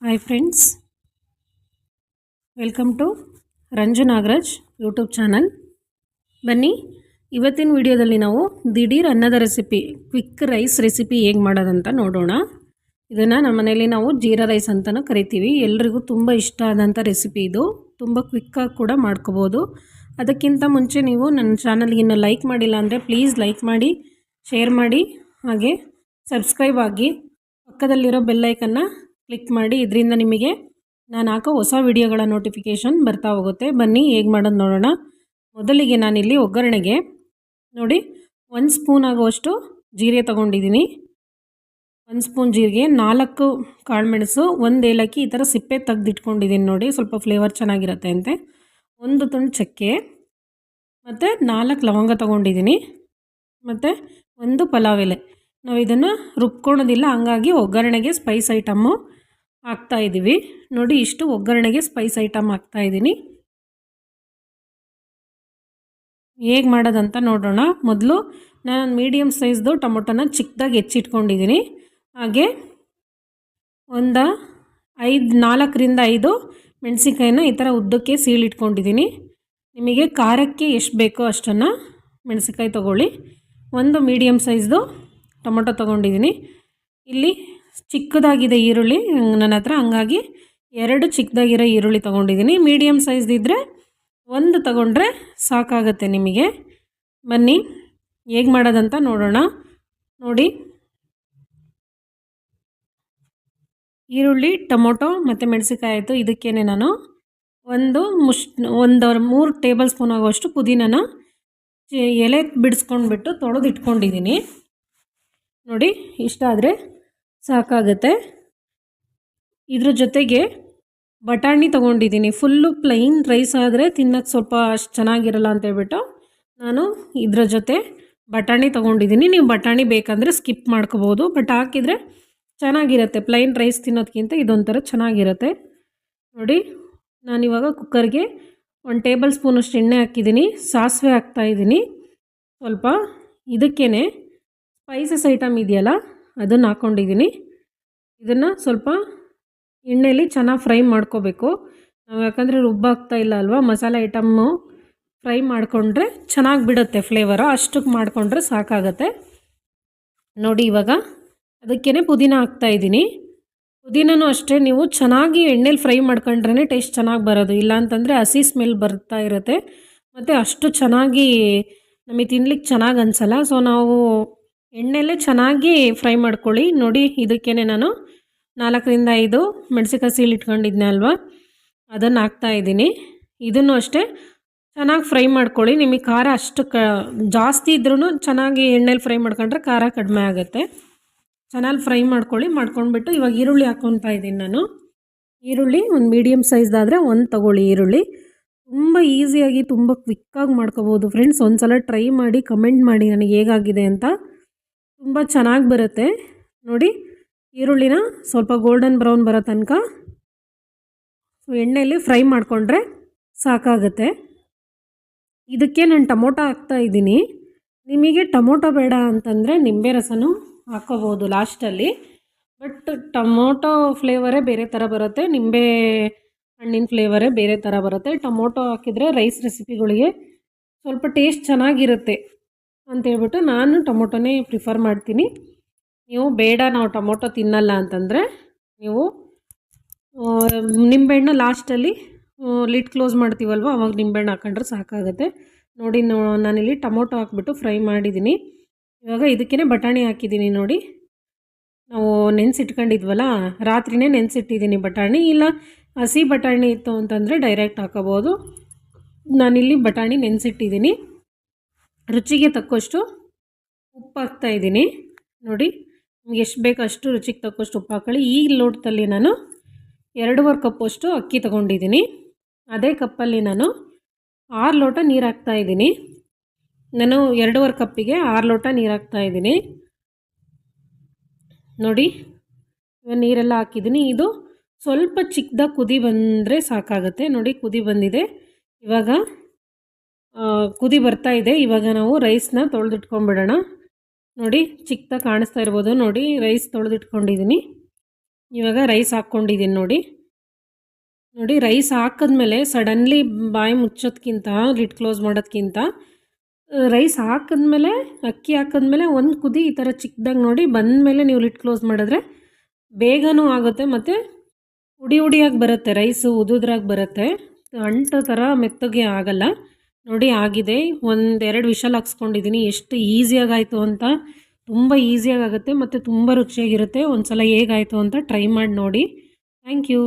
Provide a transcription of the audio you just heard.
Hi friends, welcome to Ranju Nagaraj YouTube channel. ಬನ್ನಿ, ಇವತ್ತಿನ ವಿಡಿಯೋದಲ್ಲಿ ನಾವು ದಿಢೀರ್ ಅನ್ನದ ರೆಸಿಪಿ, ಕ್ವಿಕ್ ರೈಸ್ ರೆಸಿಪಿ ಹೇಗೆ ಮಾಡೋದಂತ ನೋಡೋಣ. ಇದನ್ನು ನಮ್ಮ ಮನೆಯಲ್ಲಿ ನಾವು ಜೀರಾ ರೈಸ್ ಅಂತಲೂ ಕರಿತೀವಿ. ಎಲ್ರಿಗೂ ತುಂಬ ಇಷ್ಟ ಆದಂಥ ರೆಸಿಪಿ ಇದು. ತುಂಬ ಕ್ವಿಕ್ಕಾಗಿ ಕೂಡ ಮಾಡ್ಕೋಬೋದು. ಅದಕ್ಕಿಂತ ಮುಂಚೆ ನೀವು ನನ್ನ ಚಾನಲ್ಗೆ ಇನ್ನೂ ಲೈಕ್ ಮಾಡಿಲ್ಲ ಅಂದರೆ ಪ್ಲೀಸ್ ಲೈಕ್ ಮಾಡಿ, ಶೇರ್ ಮಾಡಿ, ಹಾಗೆ ಸಬ್ಸ್ಕ್ರೈಬ್ ಆಗಿ ಪಕ್ಕದಲ್ಲಿರೋ ಬೆಲ್ಲೈಕನ್ನು ಕ್ಲಿಕ್ ಮಾಡಿ. ಇದರಿಂದ ನಿಮಗೆ ನಾನು ಹಾಕೋ ಹೊಸ ವಿಡಿಯೋಗಳ ನೋಟಿಫಿಕೇಷನ್ ಬರ್ತಾ ಹೋಗುತ್ತೆ. ಬನ್ನಿ ಹೇಗೆ ಮಾಡೋದು ನೋಡೋಣ. ಮೊದಲಿಗೆ ನಾನಿಲ್ಲಿ ಒಗ್ಗರಣೆಗೆ ನೋಡಿ 1 ಸ್ಪೂನ್ ಆಗುವಷ್ಟು ಜೀರಿಗೆ ತೊಗೊಂಡಿದ್ದೀನಿ. 1 ಸ್ಪೂನ್ ಜೀರಿಗೆ, 4 ಕಾಳುಮೆಣಸು, 1 ಏಲಕ್ಕಿ ಈ ಥರ ಸಿಪ್ಪೆ ತೆಗೆದಿಟ್ಕೊಂಡಿದ್ದೀನಿ ನೋಡಿ, ಸ್ವಲ್ಪ ಫ್ಲೇವರ್ ಚೆನ್ನಾಗಿರುತ್ತೆ ಅಂತೆ. 1 ತುಂಡು ಚಕ್ಕೆ ಮತ್ತು 4 ಲವಂಗ ತೊಗೊಂಡಿದ್ದೀನಿ ಮತ್ತು 1 ಪಲಾವ್ ಎಲೆ. ನಾವು ಇದನ್ನು ರುಬ್ಕೊಳೋದಿಲ್ಲ, ಹಂಗಾಗಿ ಒಗ್ಗರಣೆಗೆ ಸ್ಪೈಸ್ ಐಟಮ್ಮು ಹಾಕ್ತಾಯಿದ್ದೀವಿ ನೋಡಿ. ಇಷ್ಟು ಒಗ್ಗರಣೆಗೆ ಸ್ಪೈಸ್ ಐಟಮ್ ಹಾಕ್ತಾಯಿದ್ದೀನಿ. ಹೇಗೆ ಮಾಡೋದಂತ ನೋಡೋಣ. ಮೊದಲು ನಾನು ಮೀಡಿಯಮ್ ಸೈಜ್ದು ಟೊಮೊಟೊನ ಚಿಕ್ಕದಾಗಿ ಹೆಚ್ಚಿಟ್ಕೊಂಡಿದ್ದೀನಿ. ಹಾಗೆ 4ರಿಂದ 5 ಮೆಣಸಿನ್ಕಾಯಿನ ಈ ಥರ ಉದ್ದಕ್ಕೆ ಸೀಳಿಟ್ಕೊಂಡಿದ್ದೀನಿ. ನಿಮಗೆ ಖಾರಕ್ಕೆ ಎಷ್ಟು ಬೇಕೋ ಅಷ್ಟನ್ನು ಮೆಣಸಿನ್ಕಾಯಿ ತೊಗೊಳ್ಳಿ. 1 ಮೀಡಿಯಮ್ ಸೈಜ್ದು ಟೊಮೊಟೊ ತೊಗೊಂಡಿದ್ದೀನಿ. ಇಲ್ಲಿ ಚಿಕ್ಕದಾಗಿದೆ ಈರುಳ್ಳಿ ನನ್ನ ಹತ್ರ, ಹಂಗಾಗಿ 2 ಚಿಕ್ಕದಾಗಿರೋ ಈರುಳ್ಳಿ ತೊಗೊಂಡಿದ್ದೀನಿ. ಮೀಡಿಯಮ್ ಸೈಜ್ದಿದ್ದರೆ 1 ತೊಗೊಂಡ್ರೆ ಸಾಕಾಗುತ್ತೆ ನಿಮಗೆ. ಬನ್ನಿ ಹೇಗೆ ಮಾಡೋದಂತ ನೋಡೋಣ. ನೋಡಿ, ಈರುಳ್ಳಿ, ಟೊಮೊಟೊ ಮತ್ತು ಮೆಣಸಿನ್ಕಾಯಿ ಆಯಿತು. ಇದಕ್ಕೇ ನಾನು 3 ಟೇಬಲ್ ಸ್ಪೂನ್ ಆಗುವಷ್ಟು ಪುದೀನನ ಎಲೆ ಬಿಡಿಸ್ಕೊಂಡ್ಬಿಟ್ಟು ತೊಳೆದಿಟ್ಕೊಂಡಿದ್ದೀನಿ ನೋಡಿ. ಇಷ್ಟ ಆದರೆ ಸಾಕಾಗುತ್ತೆ. ಇದ್ರ ಜೊತೆಗೆ ಬಟಾಣಿ ತೊಗೊಂಡಿದ್ದೀನಿ. ಫುಲ್ಲು ಪ್ಲೈನ್ ರೈಸ್ ಆದರೆ ತಿನ್ನೋಕ್ಕೆ ಸ್ವಲ್ಪ ಅಷ್ಟು ಚೆನ್ನಾಗಿರಲ್ಲ ಅಂತೇಳ್ಬಿಟ್ಟು ನಾನು ಇದರ ಜೊತೆ ಬಟಾಣಿ ತೊಗೊಂಡಿದ್ದೀನಿ. ನೀವು ಬಟಾಣಿ ಬೇಕಂದರೆ ಸ್ಕಿಪ್ ಮಾಡ್ಕೋಬೋದು, ಬಟ್ ಹಾಕಿದರೆ ಚೆನ್ನಾಗಿರುತ್ತೆ. ಪ್ಲೈನ್ ರೈಸ್ ತಿನ್ನೋದಕ್ಕಿಂತ ಇದೊಂಥರ ಚೆನ್ನಾಗಿರುತ್ತೆ ನೋಡಿ. ನಾನಿವಾಗ ಕುಕ್ಕರ್ಗೆ 1 ಟೇಬಲ್ ಸ್ಪೂನಷ್ಟು ಎಣ್ಣೆ ಹಾಕಿದ್ದೀನಿ. ಸಾಸಿವೆ ಹಾಕ್ತಾಯಿದ್ದೀನಿ ಸ್ವಲ್ಪ. ಇದಕ್ಕೇ ಸ್ಪೈಸಸ್ ಐಟಮ್ ಇದೆಯಲ್ಲ ಅದನ್ನು ಹಾಕ್ಕೊಂಡಿದ್ದೀನಿ. ಇದನ್ನು ಸ್ವಲ್ಪ ಎಣ್ಣೆಯಲ್ಲಿ ಚೆನ್ನಾಗಿ ಫ್ರೈ ಮಾಡ್ಕೋಬೇಕು ನಾವು, ಯಾಕಂದರೆ ರುಬ್ಬಾಗ್ತಾ ಇಲ್ಲ ಅಲ್ವಾ. ಮಸಾಲೆ ಐಟಮ್ಮು ಫ್ರೈ ಮಾಡಿಕೊಂಡ್ರೆ ಚೆನ್ನಾಗಿ ಬಿಡುತ್ತೆ ಫ್ಲೇವರು, ಅಷ್ಟಕ್ಕೆ ಮಾಡಿಕೊಂಡ್ರೆ ಸಾಕಾಗತ್ತೆ ನೋಡಿ. ಇವಾಗ ಅದಕ್ಕೇ ಪುದೀನ ಹಾಕ್ತಾಯಿದ್ದೀನಿ. ಪುದೀನೂ ಅಷ್ಟೇ, ನೀವು ಚೆನ್ನಾಗಿ ಎಣ್ಣೆಲಿ ಫ್ರೈ ಮಾಡ್ಕೊಂಡ್ರೇ ಟೇಸ್ಟ್ ಚೆನ್ನಾಗಿ ಬರೋದು. ಇಲ್ಲಾಂತಂದರೆ ಹಸಿ ಸ್ಮೆಲ್ ಬರ್ತಾ ಇರುತ್ತೆ ಮತ್ತು ಅಷ್ಟು ಚೆನ್ನಾಗಿ ನಮಗೆ ತಿನ್ಲಿಕ್ಕೆ ಚೆನ್ನಾಗಿ ಅನಿಸಲ್ಲ. ಸೊ ನಾವು ಎಣ್ಣೆಲೇ ಚೆನ್ನಾಗಿ ಫ್ರೈ ಮಾಡ್ಕೊಳ್ಳಿ ನೋಡಿ. ಇದಕ್ಕೇ ನಾನು 4ರಿಂದ 5 ಮೆಣಸಿನ್ಕಾಯಿ ಸೀಳಿಟ್ಕೊಂಡಿದ್ದೆ ಅಲ್ವಾ, ಅದನ್ನು ಹಾಕ್ತಾಯಿದ್ದೀನಿ. ಇದನ್ನು ಅಷ್ಟೇ ಚೆನ್ನಾಗಿ ಫ್ರೈ ಮಾಡ್ಕೊಳ್ಳಿ. ನಿಮಗೆ ಖಾರ ಅಷ್ಟು ಜಾಸ್ತಿ ಇದ್ರೂ ಚೆನ್ನಾಗಿ ಎಣ್ಣೆಲಿ ಫ್ರೈ ಮಾಡ್ಕೊಂಡ್ರೆ ಖಾರ ಕಡಿಮೆ ಆಗುತ್ತೆ. ಚೆನ್ನಾಗಿ ಫ್ರೈ ಮಾಡ್ಕೊಳ್ಳಿ. ಮಾಡ್ಕೊಂಡ್ಬಿಟ್ಟು ಇವಾಗ ಈರುಳ್ಳಿ ಹಾಕ್ಕೊತಾ ಇದ್ದೀನಿ ನಾನು. ಈರುಳ್ಳಿ 1 ಮೀಡಿಯಮ್ ಸೈಜ್ದಾದರೆ 1 ತೊಗೊಳ್ಳಿ ಈರುಳ್ಳಿ. ತುಂಬ ಈಸಿಯಾಗಿ ತುಂಬ ಕ್ವಿಕ್ಕಾಗಿ ಮಾಡ್ಕೋಬೋದು ಫ್ರೆಂಡ್ಸ್. ಒಂದು ಸಲ ಟ್ರೈ ಮಾಡಿ ಕಮೆಂಟ್ ಮಾಡಿ ನನಗೆ ಹೇಗಾಗಿದೆ ಅಂತ. ತುಂಬ ಚೆನ್ನಾಗಿ ಬರುತ್ತೆ ನೋಡಿ. ಈರುಳ್ಳಿನ ಸ್ವಲ್ಪ ಗೋಲ್ಡನ್ ಬ್ರೌನ್ ಬರೋ ತನಕ ಎಣ್ಣೆಯಲ್ಲಿ ಫ್ರೈ ಮಾಡಿಕೊಂಡ್ರೆ ಸಾಕಾಗುತ್ತೆ. ಇದಕ್ಕೆ ನಾನು ಟೊಮೊಟೊ ಹಾಕ್ತಾಯಿದ್ದೀನಿ. ನಿಮಗೆ ಟೊಮೊಟೊ ಬೇಡ ಅಂತಂದರೆ ನಿಂಬೆ ರಸನೂ ಹಾಕ್ಕೋಬೋದು ಲಾಸ್ಟಲ್ಲಿ, ಬಟ್ ಟೊಮೊಟೊ ಫ್ಲೇವರೇ ಬೇರೆ ಥರ ಬರುತ್ತೆ, ನಿಂಬೆ ಹಣ್ಣಿನ ಫ್ಲೇವರೇ ಬೇರೆ ಥರ ಬರುತ್ತೆ. ಟೊಮೊಟೊ ಹಾಕಿದರೆ ರೈಸ್ ರೆಸಿಪಿಗಳಿಗೆ ಸ್ವಲ್ಪ ಟೇಸ್ಟ್ ಚೆನ್ನಾಗಿರುತ್ತೆ ಅಂತೇಳ್ಬಿಟ್ಟು ನಾನು ಟೊಮೊಟೊನೇ ಪ್ರಿಫರ್ ಮಾಡ್ತೀನಿ. ನೀವು ಬೇಡ ನಾವು ಟೊಮೊಟೊ ತಿನ್ನಲ್ಲ ಅಂತಂದರೆ ನೀವು ನಿಂಬೆಹಣ್ಣು ಲಾಸ್ಟಲ್ಲಿ ಲಿಡ್ ಕ್ಲೋಸ್ ಮಾಡ್ತೀವಲ್ವ, ಅವಾಗ ನಿಂಬೆಹಣ್ಣು ಹಾಕೊಂಡ್ರೆ ಸಾಕಾಗುತ್ತೆ ನೋಡಿ. ನಾನಿಲ್ಲಿ ಟೊಮೊಟೊ ಹಾಕ್ಬಿಟ್ಟು ಫ್ರೈ ಮಾಡಿದ್ದೀನಿ. ಇವಾಗ ಇದಕ್ಕೇ ಬಟಾಣಿ ಹಾಕಿದ್ದೀನಿ ನೋಡಿ. ನಾವು ನೆನೆಸಿಟ್ಕೊಂಡಿದ್ವಲ್ಲ, ರಾತ್ರಿನೇ ನೆನೆಸಿಟ್ಟಿದ್ದೀನಿ ಬಟಾಣಿ. ಇಲ್ಲ ಹಸಿ ಬಟಾಣಿ ಇತ್ತು ಅಂತಂದರೆ ಡೈರೆಕ್ಟ್ ಹಾಕೋಬೋದು. ನಾನಿಲ್ಲಿ ಬಟಾಣಿ ನೆನೆಸಿಟ್ಟಿದ್ದೀನಿ. ರುಚಿಗೆ ತಕ್ಕಷ್ಟು ಉಪ್ಪು ಹಾಕ್ತಾಯಿದ್ದೀನಿ ನೋಡಿ. ನಿಮ್ಗೆ ಎಷ್ಟು ಬೇಕೋ ಅಷ್ಟು ರುಚಿಗೆ ತಕ್ಕಷ್ಟು ಉಪ್ಪು ಹಾಕೊಳ್ಳಿ. ಈ ಲೋಟದಲ್ಲಿ ನಾನು 2.5 ಕಪ್ಪಷ್ಟು ಅಕ್ಕಿ ತೊಗೊಂಡಿದ್ದೀನಿ. ಅದೇ ಕಪ್ಪಲ್ಲಿ ನಾನು 6 ಲೋಟ ನೀರು ಹಾಕ್ತಾಯಿದ್ದೀನಿ. ನಾನು 2.5 ಕಪ್ಪಿಗೆ 6 ಲೋಟ ನೀರು ಹಾಕ್ತಾಯಿದ್ದೀನಿ ನೋಡಿ. ನೀರೆಲ್ಲ ಹಾಕಿದ್ದೀನಿ. ಇದು ಸ್ವಲ್ಪ ಚಿಕ್ಕದಾಗಿ ಕುದಿ ಬಂದರೆ ಸಾಕಾಗುತ್ತೆ ನೋಡಿ. ಕುದಿ ಬಂದಿದೆ, ಇವಾಗ ಕುದಿ ಬರ್ತಾ ಇದೆ. ಇವಾಗ ನಾವು ರೈಸ್ನ ತೊಳೆದಿಟ್ಕೊಂಡ್ಬಿಡೋಣ ನೋಡಿ. ಚಿಕ್ಕದಾಗಿ ಕಾಣಿಸ್ತಾ ಇರ್ಬೋದು ನೋಡಿ, ರೈಸ್ ತೊಳೆದಿಟ್ಕೊಂಡಿದ್ದೀನಿ. ಇವಾಗ ರೈಸ್ ಹಾಕ್ಕೊಂಡಿದ್ದೀನಿ ನೋಡಿ. ರೈಸ್ ಹಾಕಿದ್ಮೇಲೆ ಸಡನ್ಲಿ ಬಾಯಿ ಮುಚ್ಚೋದ್ಕಿಂತ ಲಿಡ್ ಕ್ಲೋಸ್ ಮಾಡೋದ್ಕಿಂತ ರೈಸ್ ಹಾಕಿದ್ಮೇಲೆ ಅಕ್ಕಿ ಹಾಕಿದ್ಮೇಲೆ ಒಂದು ಕುದಿ ಈ ಥರ ಚಿಕ್ಕದಾಗಿ ನೋಡಿ ಬಂದಮೇಲೆ ನೀವು ಲಿಡ್ ಕ್ಲೋಸ್ ಮಾಡಿದ್ರೆ ಬೇಗನೂ ಆಗುತ್ತೆ ಮತ್ತು ಉಡಿಯಾಗಿ ಬರುತ್ತೆ. ರೈಸು ಉದುದ್ರಾಗಿ ಬರುತ್ತೆ, ಅಂಟು ಥರ ಮೆತ್ತಗೆ ಆಗಲ್ಲ. ನೋಡಿ ಆಗಿದೆ. 1-2 ವಿಷಲ್ ಹಾಕ್ಸ್ಕೊಂಡಿದ್ದೀನಿ. ಎಷ್ಟು ಈಸಿಯಾಗಾಯಿತು ಅಂತ. ತುಂಬ ಈಸಿಯಾಗುತ್ತೆ ಮತ್ತು ತುಂಬ ರುಚಿಯಾಗಿರುತ್ತೆ. ಒಂದು ಸಲ ಹೇಗಾಯಿತು ಅಂತ ಟ್ರೈ ಮಾಡಿ ನೋಡಿ. Thank you.